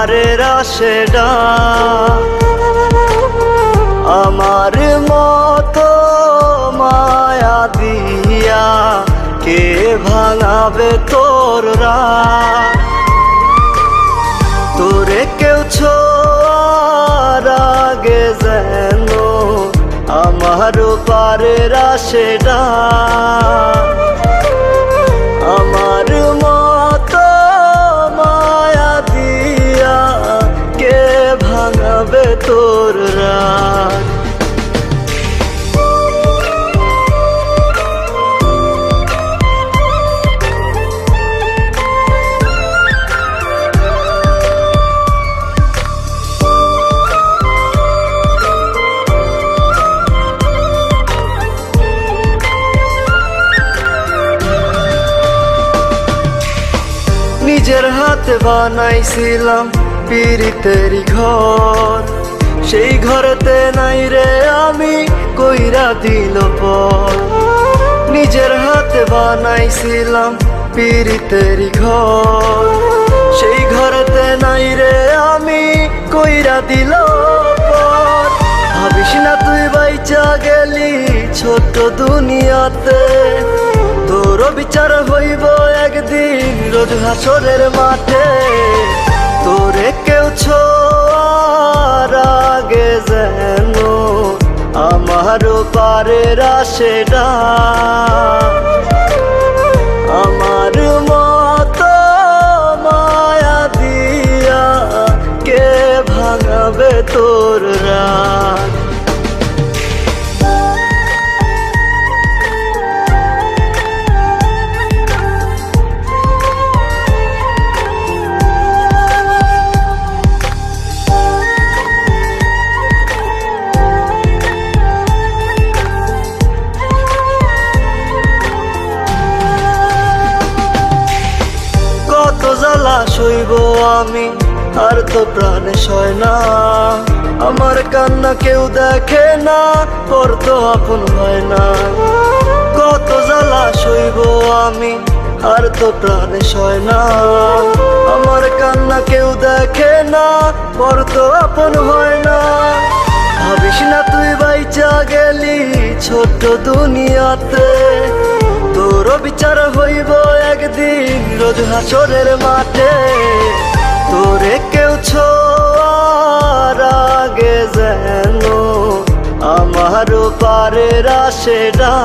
পারের আশেডা আমার মতো মায়া দিয়া কে ভাঙাবে তোর রাত তোরে কেউ ছোঁয়ার আগে যেন আমার পারের আশেডা আমার মতো মায়া দিয়া কে ভাঙাবে তোর রাত নিজের হাতে বানাইছিলাম পিরিতেরি ঘর সেই ঘরেতে নাই রে আমি কইরা দিল পর নিজের হাতে বানাইছিলাম পিরিতেরি ঘর সেই ঘরেতে নাই রে আমি কইরা দিল পর ভাবিস না তুই বাইচা গেলি ছোট্ট দুনিয়াতে তোর বিচার হইব একদিন রোজ হাসরের মাঠে তোরে কেউ ছোঁয়ার আগে যেন আমার পারের আশেডা আমার মতো মায়া দিয়া কে ভাঙাবে তোর রাত জ্বালা সইব আমি আর তো প্রাণে সয় না আমার কান্না কেউ দেখে না পর তো আপন হয় না কত জ্বালা সইব আমি আর তো প্রাণে সয় না আমার কান্না কেউ দেখে না পর তো আপন হয় না ভাবিস না তুই বাইচা গেলি ছোট্ট দুনিয়াতে তোর বিচার হইব একদিন রোজ হাসরের মাঠে তোরে কেউ ছোঁয়ার আগে যেন আমার পারের আশেডা